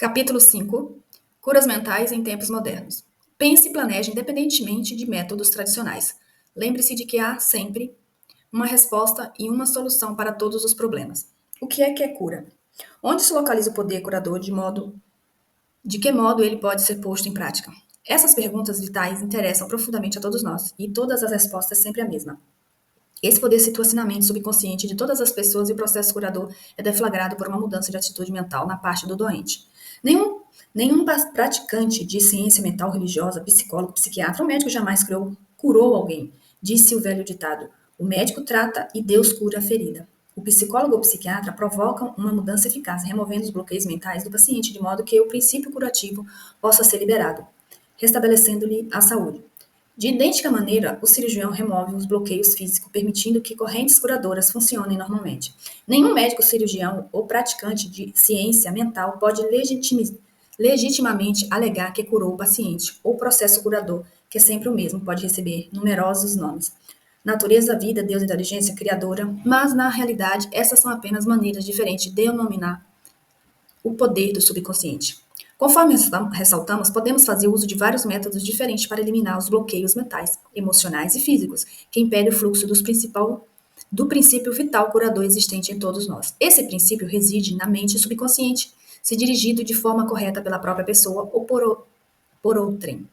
Capítulo 5. Curas mentais em tempos modernos. Pense e planeje independentemente de métodos tradicionais. Lembre-se de que há sempre uma resposta e uma solução para todos os problemas. O que é cura? Onde se localiza o poder curador de que modo ele pode ser posto em prática? Essas perguntas vitais interessam profundamente a todos nós, e todas as respostas sempre a mesma. Esse poder situa-se na mente subconsciente de todas as pessoas e o processo curador é deflagrado por uma mudança de atitude mental na parte do doente. Nenhum praticante de ciência mental religiosa, psicólogo, psiquiatra ou médico jamais curou alguém, disse o velho ditado. O médico trata e Deus cura a ferida. O psicólogo ou psiquiatra provocam uma mudança eficaz, removendo os bloqueios mentais do paciente de modo que o princípio curativo possa ser liberado, restabelecendo-lhe a saúde. De idêntica maneira, o cirurgião remove os bloqueios físicos, permitindo que correntes curadoras funcionem normalmente. Nenhum médico cirurgião ou praticante de ciência mental pode legitimamente alegar que curou o paciente. O processo curador, que é sempre o mesmo, pode receber numerosos nomes. Natureza, vida, Deus, inteligência, criadora, mas na realidade essas são apenas maneiras diferentes de denominar o poder do subconsciente. Conforme ressaltamos, podemos fazer uso de vários métodos diferentes para eliminar os bloqueios mentais, emocionais e físicos que impedem o fluxo do princípio vital curador existente em todos nós. Esse princípio reside na mente subconsciente, se dirigido de forma correta pela própria pessoa ou por outrem.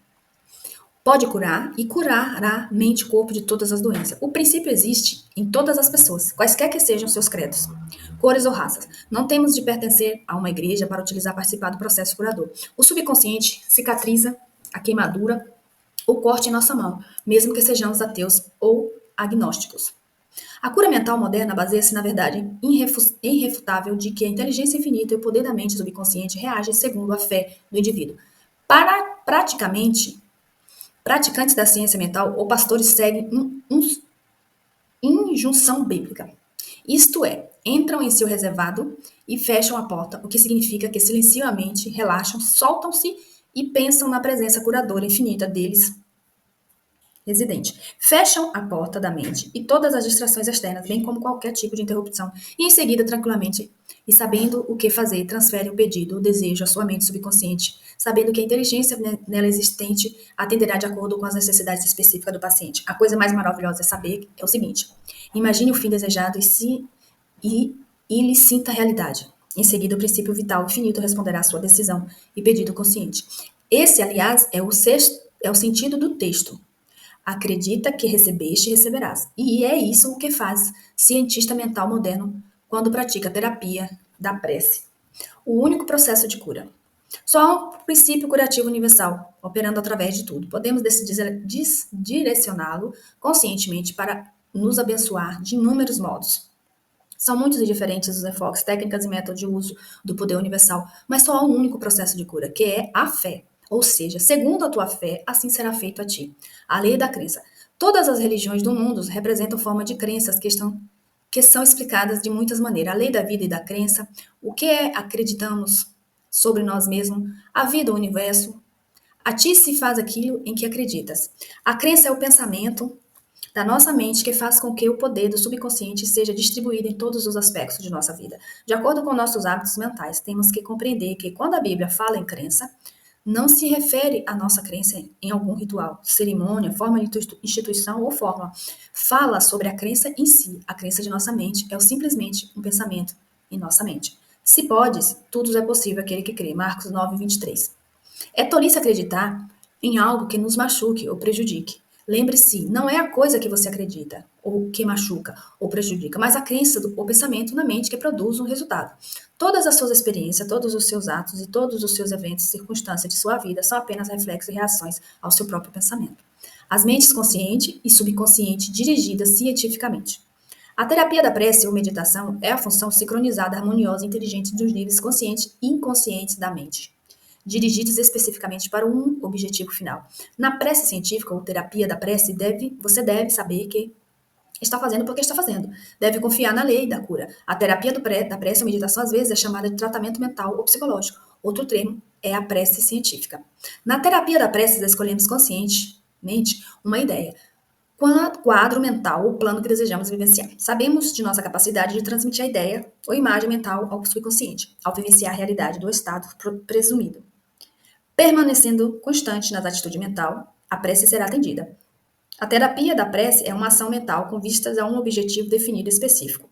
Pode curar e curará mente e corpo de todas as doenças. O princípio existe em todas as pessoas, quaisquer que sejam seus credos, cores ou raças. Não temos de pertencer a uma igreja para participar do processo curador. O subconsciente cicatriza a queimadura ou corte em nossa mão, mesmo que sejamos ateus ou agnósticos. A cura mental moderna baseia-se na verdade irrefutável de que a inteligência infinita e o poder da mente subconsciente reagem segundo a fé do indivíduo. Praticantes da ciência mental ou pastores seguem injunção bíblica. Isto é, entram em seu reservado e fecham a porta, o que significa que silenciosamente relaxam, soltam-se e pensam na presença curadora infinita deles residente. Fecham a porta da mente e todas as distrações externas, bem como qualquer tipo de interrupção, e em seguida, tranquilamente e sabendo o que fazer, transferem o pedido, o desejo à sua mente subconsciente, sabendo que a inteligência nela existente atenderá de acordo com as necessidades específicas do paciente. A coisa mais maravilhosa é saber é o seguinte: imagine o fim desejado e lhe sinta a realidade. Em seguida, o princípio vital infinito responderá à sua decisão e pedido consciente. Esse, aliás, é o sentido do texto. Acredita que recebeste e receberás. E é isso o que faz cientista mental moderno quando pratica terapia da prece. O único processo de cura. Só há um princípio curativo universal, operando através de tudo. Podemos direcioná-lo conscientemente para nos abençoar de inúmeros modos. São muitos e diferentes os enfoques, técnicas e métodos de uso do poder universal, mas só há um único processo de cura, que é a fé. Ou seja, segundo a tua fé, assim será feito a ti. A lei da crença. Todas as religiões do mundo representam formas de crenças que são explicadas de muitas maneiras. A lei da vida e da crença, o que é acreditamos sobre nós mesmos, a vida, o universo. A ti se faz aquilo em que acreditas. A crença é o pensamento da nossa mente que faz com que o poder do subconsciente seja distribuído em todos os aspectos de nossa vida. De acordo com nossos hábitos mentais, temos que compreender que quando a Bíblia fala em crença, não se refere à nossa crença em algum ritual, cerimônia, forma de instituição ou forma. Fala sobre a crença em si. A crença de nossa mente é simplesmente um pensamento em nossa mente. Se podes, tudo é possível aquele que crê. Marcos 9, 23. É tolice acreditar em algo que nos machuque ou prejudique. Lembre-se, não é a coisa que você acredita, ou que machuca, ou prejudica, mas a crença ou pensamento na mente que produz um resultado. Todas as suas experiências, todos os seus atos e todos os seus eventos e circunstâncias de sua vida são apenas reflexos e reações ao seu próprio pensamento. As mentes consciente e subconsciente dirigidas cientificamente. A terapia da prece ou meditação é a função sincronizada, harmoniosa e inteligente dos níveis conscientes e inconscientes da mente, dirigidos especificamente para um objetivo final. Na prece científica ou terapia da prece, você deve saber que está fazendo porque está fazendo. Deve confiar na lei da cura. A terapia da prece ou meditação, às vezes, é chamada de tratamento mental ou psicológico. Outro termo é a prece científica. Na terapia da prece, escolhemos conscientemente uma ideia. quadro mental ou plano que desejamos vivenciar. Sabemos de nossa capacidade de transmitir a ideia ou imagem mental ao subconsciente, ao vivenciar a realidade do estado presumido. Permanecendo constante nas atitudes mental, a prece será atendida. A terapia da prece é uma ação mental com vistas a um objetivo definido específico.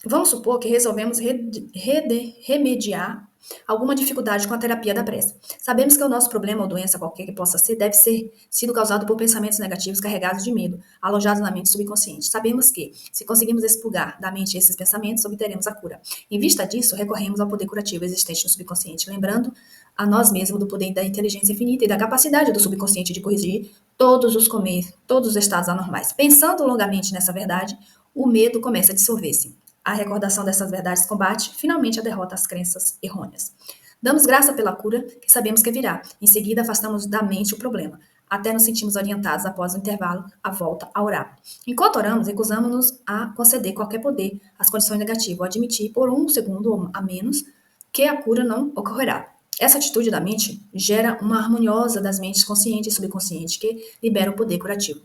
Vamos supor que resolvemos remediar alguma dificuldade com a terapia da prece. Sabemos que o nosso problema ou doença, qualquer que possa ser, deve ser sido causado por pensamentos negativos carregados de medo, alojados na mente subconsciente. Sabemos que, se conseguirmos expurgar da mente esses pensamentos, obteremos a cura. Em vista disso, recorremos ao poder curativo existente no subconsciente, lembrando a nós mesmos do poder da inteligência infinita e da capacidade do subconsciente de corrigir todos os estados anormais. Pensando longamente nessa verdade, o medo começa a dissolver-se. A recordação dessas verdades combate, finalmente, a derrota às crenças errôneas. Damos graça pela cura, que sabemos que virá. Em seguida, afastamos da mente o problema, até nos sentimos orientados após o intervalo, a volta a orar. Enquanto oramos, recusamos-nos a conceder qualquer poder às condições negativas, ou admitir por um segundo a menos que a cura não ocorrerá. Essa atitude da mente gera uma harmoniosa das mentes consciente e subconsciente que libera o poder curativo.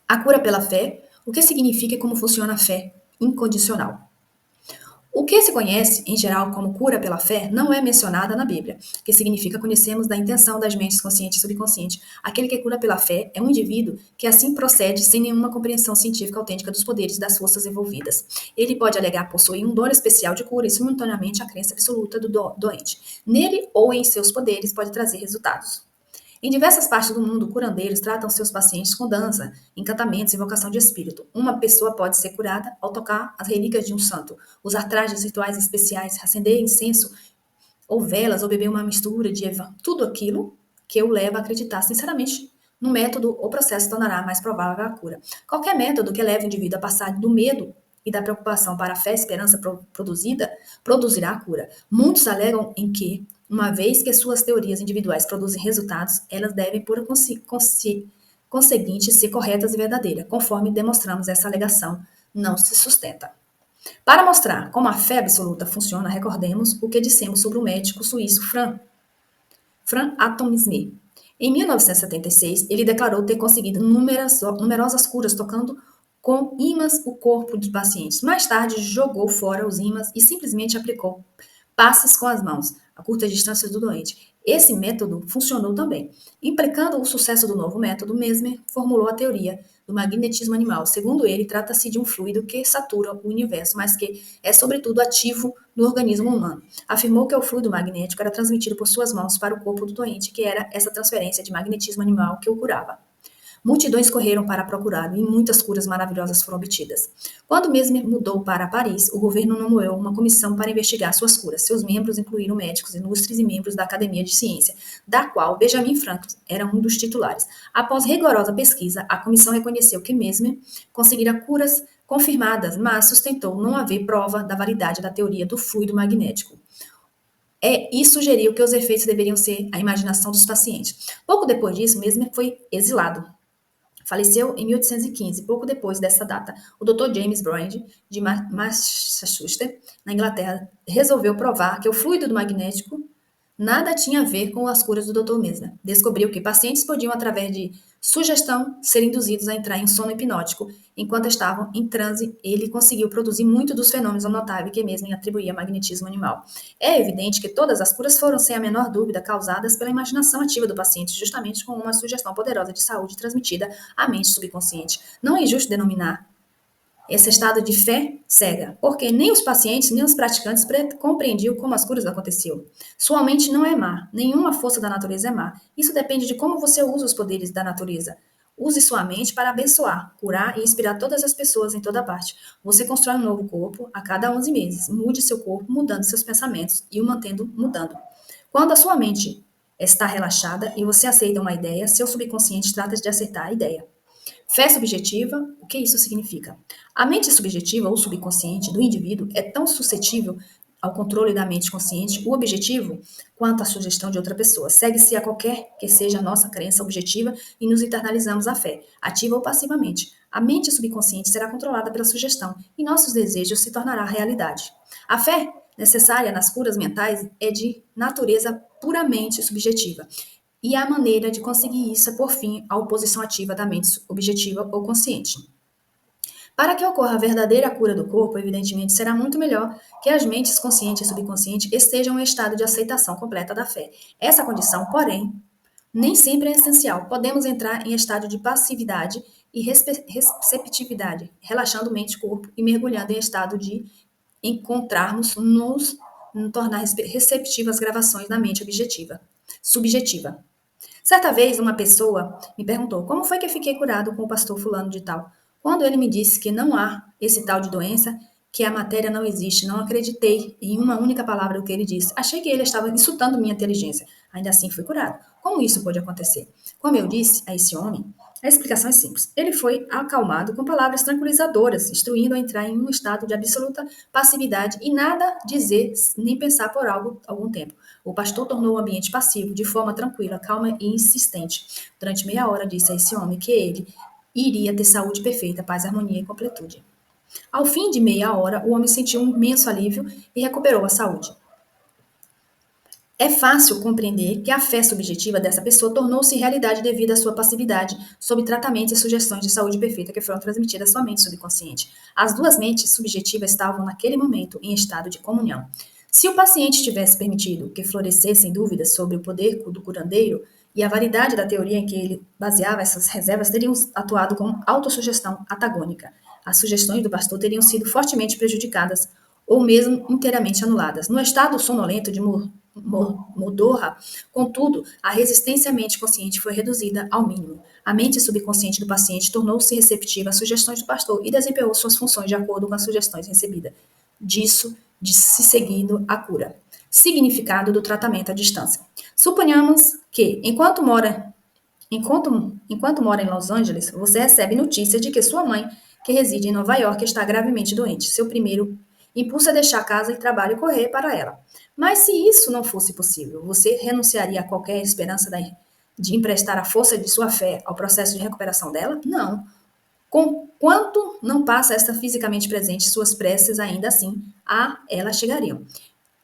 A cura pela fé, o que significa e como funciona a fé incondicional. O que se conhece, em geral, como cura pela fé, não é mencionada na Bíblia, que significa conhecermos da intenção das mentes consciente e subconsciente. Aquele que cura pela fé é um indivíduo que assim procede sem nenhuma compreensão científica autêntica dos poderes das forças envolvidas. Ele pode alegar possuir um dom especial de cura e simultaneamente a crença absoluta do doente. Nele ou em seus poderes pode trazer resultados. Em diversas partes do mundo, curandeiros tratam seus pacientes com dança, encantamentos e invocação de espírito. Uma pessoa pode ser curada ao tocar as relíquias de um santo, usar trajes rituais especiais, acender incenso ou velas, ou beber uma mistura de tudo aquilo que o leva a acreditar sinceramente no método ou processo tornará mais provável a cura. Qualquer método que leve o indivíduo a passar do medo e da preocupação para a fé e esperança produzirá a cura. Muitos alegam em que, uma vez que suas teorias individuais produzem resultados, elas devem, por conseguinte, ser corretas e verdadeiras. Conforme demonstramos, essa alegação não se sustenta. Para mostrar como a fé absoluta funciona, recordemos o que dissemos sobre o médico suíço Franz Atomisme. Em 1976, ele declarou ter conseguido numerosas curas tocando com ímãs o corpo de pacientes. Mais tarde, jogou fora os ímãs e simplesmente aplicou passes com as mãos, a curta distância do doente. Esse método funcionou também. Implicando o sucesso do novo método, Mesmer formulou a teoria do magnetismo animal. Segundo ele, trata-se de um fluido que satura o universo, mas que é, sobretudo, ativo no organismo humano. Afirmou que o fluido magnético era transmitido por suas mãos para o corpo do doente, que era essa transferência de magnetismo animal que o curava. Multidões correram para procurá-lo e muitas curas maravilhosas foram obtidas. Quando Mesmer mudou para Paris, o governo nomeou uma comissão para investigar suas curas. Seus membros incluíram médicos ilustres e membros da Academia de Ciência, da qual Benjamin Franklin era um dos titulares. Após rigorosa pesquisa, a comissão reconheceu que Mesmer conseguira curas confirmadas, mas sustentou não haver prova da validade da teoria do fluido magnético. E sugeriu que os efeitos deveriam ser a imaginação dos pacientes. Pouco depois disso, Mesmer foi exilado. Faleceu em 1815, pouco depois dessa data. O Dr. James Brand, de Massachusetts, na Inglaterra, resolveu provar que o fluido do magnético nada tinha a ver com as curas do Dr. Mesmer. Descobriu que pacientes podiam, através de sugestão, ser induzidos a entrar em sono hipnótico. Enquanto estavam em transe, ele conseguiu produzir muito dos fenômenos notáveis que Mesmer atribuía ao magnetismo animal. É evidente que todas as curas foram, sem a menor dúvida, causadas pela imaginação ativa do paciente, justamente com uma sugestão poderosa de saúde transmitida à mente subconsciente. Não é injusto denominar esse estado de fé cega, porque nem os pacientes, nem os praticantes compreendiam como as curas aconteciam. Sua mente não é má, nenhuma força da natureza é má. Isso depende de como você usa os poderes da natureza. Use sua mente para abençoar, curar e inspirar todas as pessoas em toda parte. Você constrói um novo corpo a cada 11 meses. Mude seu corpo mudando seus pensamentos e o mantendo mudando. Quando a sua mente está relaxada e você aceita uma ideia, seu subconsciente trata de acertar a ideia. Fé subjetiva, o que isso significa? A mente subjetiva ou subconsciente do indivíduo é tão suscetível ao controle da mente consciente, o objetivo, quanto à sugestão de outra pessoa. Segue-se a qualquer que seja a nossa crença objetiva e nos internalizamos a fé, ativa ou passivamente. A mente subconsciente será controlada pela sugestão e nossos desejos se tornará realidade. A fé necessária nas curas mentais é de natureza puramente subjetiva. E a maneira de conseguir isso é por fim a oposição ativa da mente objetiva ou consciente. Para que ocorra a verdadeira cura do corpo, evidentemente, será muito melhor que as mentes consciente e subconsciente estejam em estado de aceitação completa da fé. Essa condição, porém, nem sempre é essencial. Podemos entrar em estado de passividade e receptividade, relaxando mente e corpo e mergulhando em estado de encontrarmos-nos, tornar receptivas às gravações da mente subjetiva. Certa vez, uma pessoa me perguntou como foi que eu fiquei curado com o pastor fulano de tal. Quando ele me disse que não há esse tal de doença, que a matéria não existe, não acreditei em uma única palavra do que ele disse. Achei que ele estava insultando minha inteligência. Ainda assim, fui curado. Como isso pode acontecer? Como eu disse a esse homem, a explicação é simples. Ele foi acalmado com palavras tranquilizadoras, instruindo a entrar em um estado de absoluta passividade e nada dizer nem pensar por algum tempo. O pastor tornou o ambiente passivo, de forma tranquila, calma e insistente. Durante meia hora disse a esse homem que ele iria ter saúde perfeita, paz, harmonia e completude. Ao fim de meia hora, o homem sentiu um imenso alívio e recuperou a saúde. É fácil compreender que a fé subjetiva dessa pessoa tornou-se realidade devido à sua passividade sob tratamento e sugestões de saúde perfeita que foram transmitidas à sua mente subconsciente. As duas mentes subjetivas estavam naquele momento em estado de comunhão. Se o paciente tivesse permitido que florescessem dúvidas sobre o poder do curandeiro e a validade da teoria em que ele baseava essas reservas, teriam atuado com autossugestão antagônica. As sugestões do pastor teriam sido fortemente prejudicadas ou mesmo inteiramente anuladas. No estado sonolento de modorra, contudo, a resistência à mente consciente foi reduzida ao mínimo. A mente subconsciente do paciente tornou-se receptiva às sugestões do pastor e desempenhou suas funções de acordo com as sugestões recebidas. Disso de se seguindo a cura. Significado do tratamento à distância. Suponhamos que, enquanto mora em Los Angeles, você recebe notícia de que sua mãe, que reside em Nova York, está gravemente doente. Seu primeiro impulso é deixar casa e trabalho e correr para ela. Mas se isso não fosse possível, você renunciaria a qualquer esperança de emprestar a força de sua fé ao processo de recuperação dela? Não. Conquanto não passa esta fisicamente presente, suas preces ainda assim a ela chegariam.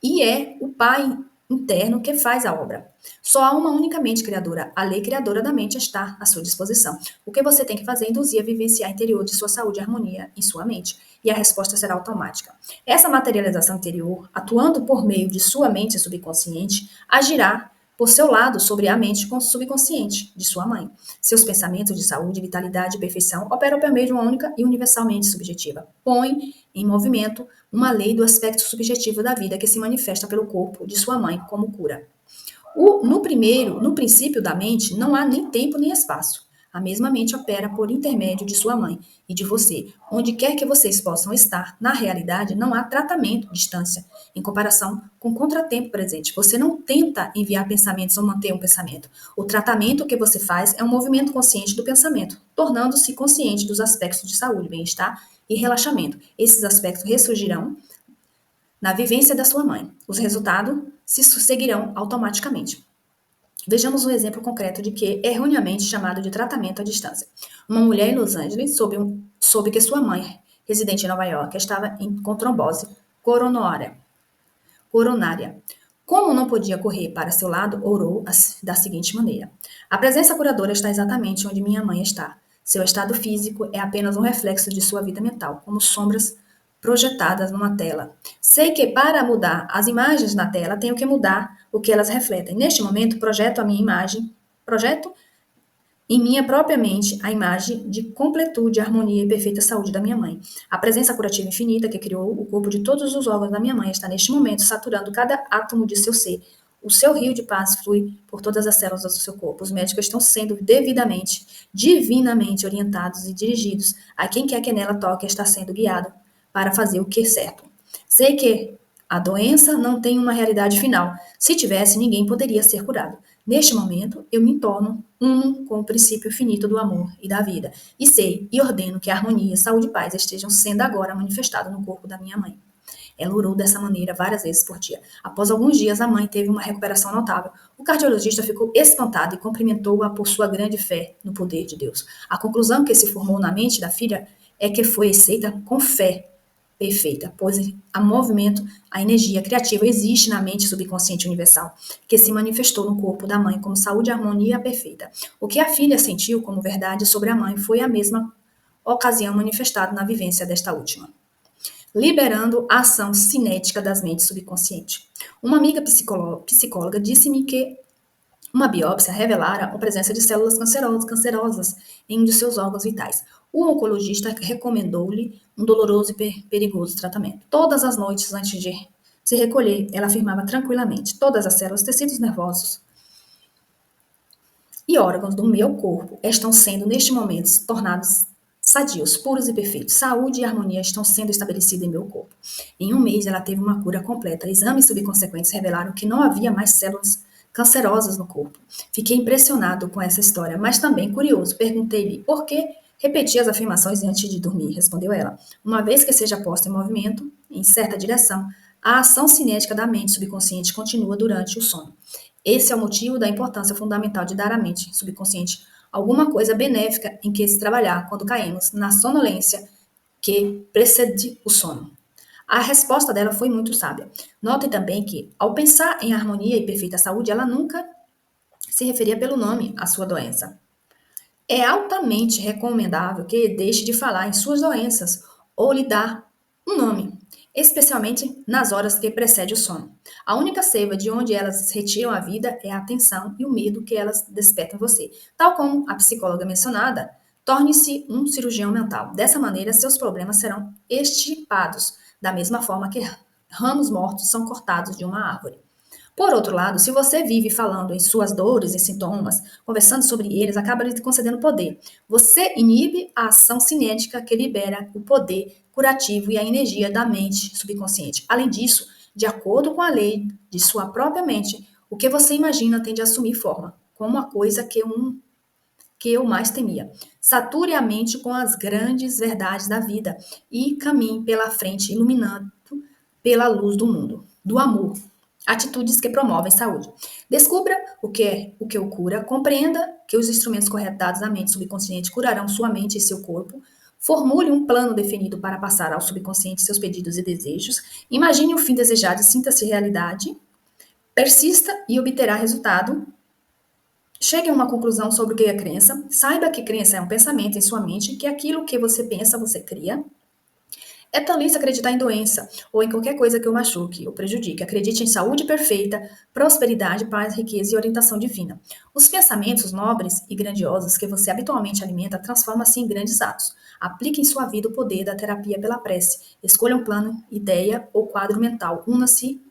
E é o Pai interno que faz a obra. Só há uma única mente criadora. A lei criadora da mente está à sua disposição. O que você tem que fazer é induzir a vivenciar interior de sua saúde e harmonia em sua mente. E a resposta será automática. Essa materialização interior, atuando por meio de sua mente subconsciente, agirá por seu lado sobre a mente subconsciente de sua mãe. Seus pensamentos de saúde, vitalidade e perfeição operam por meio de uma única e universalmente subjetiva. Põe em movimento uma lei do aspecto subjetivo da vida que se manifesta pelo corpo de sua mãe como cura. No princípio da mente, não há nem tempo nem espaço. A mesma mente opera por intermédio de sua mãe e de você. Onde quer que vocês possam estar, na realidade, não há tratamento distância, em comparação com o contratempo presente. Você não tenta enviar pensamentos ou manter um pensamento. O tratamento que você faz é um movimento consciente do pensamento, tornando-se consciente dos aspectos de saúde, bem-estar e relaxamento. Esses aspectos ressurgirão na vivência da sua mãe. Os resultados se seguirão automaticamente. Vejamos um exemplo concreto de que é erroneamente chamado de tratamento à distância. Uma mulher em Los Angeles soube que sua mãe, residente em Nova York, estava com trombose coronária. Como não podia correr para seu lado, orou da seguinte maneira: a presença curadora está exatamente onde minha mãe está. Seu estado físico é apenas um reflexo de sua vida mental, como sombras projetadas numa tela. Sei que para mudar as imagens na tela, tenho que mudar o que elas refletem. Neste momento, projeto em minha própria mente a imagem de completude, harmonia e perfeita saúde da minha mãe. A presença curativa infinita que criou o corpo de todos os órgãos da minha mãe está neste momento saturando cada átomo de seu ser. O seu rio de paz flui por todas as células do seu corpo. Os médicos estão sendo divinamente orientados e dirigidos a quem quer que nela toque está sendo guiado para fazer o que é certo. Sei que a doença não tem uma realidade final. Se tivesse, ninguém poderia ser curado. Neste momento, eu me torno uno com o princípio finito do amor e da vida. E sei e ordeno que a harmonia, saúde e paz estejam sendo agora manifestados no corpo da minha mãe. Ela orou dessa maneira várias vezes por dia. Após alguns dias, a mãe teve uma recuperação notável. O cardiologista ficou espantado e cumprimentou-a por sua grande fé no poder de Deus. A conclusão que se formou na mente da filha é que foi aceita com fé perfeita, pois a movimento, a energia criativa existe na mente subconsciente universal, que se manifestou no corpo da mãe como saúde e harmonia perfeita. O que a filha sentiu como verdade sobre a mãe foi a mesma ocasião manifestada na vivência desta última, liberando a ação cinética das mentes subconscientes. Uma amiga psicóloga disse-me que uma biópsia revelara a presença de células cancerosas em um de seus órgãos vitais. O oncologista recomendou-lhe um doloroso e perigoso tratamento. Todas as noites antes de se recolher, ela afirmava tranquilamente: todas as células, tecidos nervosos e órgãos do meu corpo estão sendo, neste momento, tornados sadios, puros e perfeitos. Saúde e harmonia estão sendo estabelecidas em meu corpo. Em um mês, ela teve uma cura completa. Exames subsequentes revelaram que não havia mais células cancerosas no corpo. Fiquei impressionado com essa história, mas também curioso. Perguntei-lhe por que repetia as afirmações antes de dormir. Respondeu ela: uma vez que seja posta em movimento, em certa direção, a ação cinética da mente subconsciente continua durante o sono. Esse é o motivo da importância fundamental de dar à mente subconsciente alguma coisa benéfica em que se trabalhar quando caímos na sonolência que precede o sono. A resposta dela foi muito sábia. Notem também que, ao pensar em harmonia e perfeita saúde, ela nunca se referia pelo nome à sua doença. É altamente recomendável que deixe de falar em suas doenças ou lhe dar um nome, especialmente nas horas que precede o sono. A única seiva de onde elas retiram a vida é a tensão e o medo que elas despertam em você. Tal como a psicóloga mencionada, torne-se um cirurgião mental. Dessa maneira, seus problemas serão extirpados, da mesma forma que ramos mortos são cortados de uma árvore. Por outro lado, se você vive falando em suas dores e sintomas, conversando sobre eles, acaba lhe concedendo poder. Você inibe a ação cinética que libera o poder curativo e a energia da mente subconsciente. Além disso, de acordo com a lei de sua própria mente, o que você imagina tende a assumir forma, como a coisa que eu mais temia. Sature a mente com as grandes verdades da vida e caminhe pela frente, iluminando pela luz do mundo, do amor. Atitudes que promovem saúde. Descubra o que o cura, compreenda que os instrumentos corretos dados à mente subconsciente curarão sua mente e seu corpo. Formule um plano definido para passar ao subconsciente seus pedidos e desejos. Imagine o fim desejado e sinta-se realidade. Persista e obterá resultado. Chegue a uma conclusão sobre o que é crença. Saiba que crença é um pensamento em sua mente, que aquilo que você pensa, você cria. É tolice acreditar em doença ou em qualquer coisa que o machuque ou prejudique. Acredite em saúde perfeita, prosperidade, paz, riqueza e orientação divina. Os pensamentos nobres e grandiosos que você habitualmente alimenta transformam-se em grandes atos. Aplique em sua vida o poder da terapia pela prece. Escolha um plano, ideia ou quadro mental. Una-se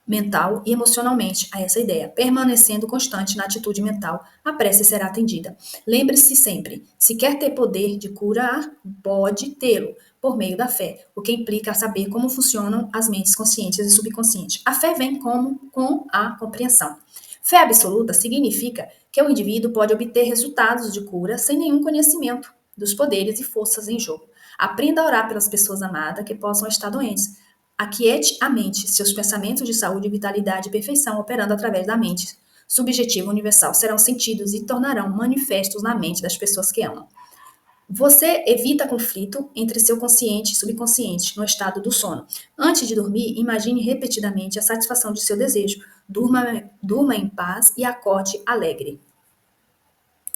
mental e emocionalmente a essa ideia. Permanecendo constante na atitude mental, a prece será atendida. Lembre-se sempre, se quer ter poder de curar, pode tê-lo por meio da fé, o que implica saber como funcionam as mentes conscientes e subconscientes. A fé vem com a compreensão. Fé absoluta significa que o indivíduo pode obter resultados de cura sem nenhum conhecimento dos poderes e forças em jogo. Aprenda a orar pelas pessoas amadas que possam estar doentes. Aquiete a mente, seus pensamentos de saúde, vitalidade e perfeição operando através da mente subjetiva universal serão sentidos e tornarão manifestos na mente das pessoas que amam. Você evita conflito entre seu consciente e subconsciente no estado do sono. Antes de dormir, imagine repetidamente a satisfação de seu desejo. Durma em paz e acorde alegre.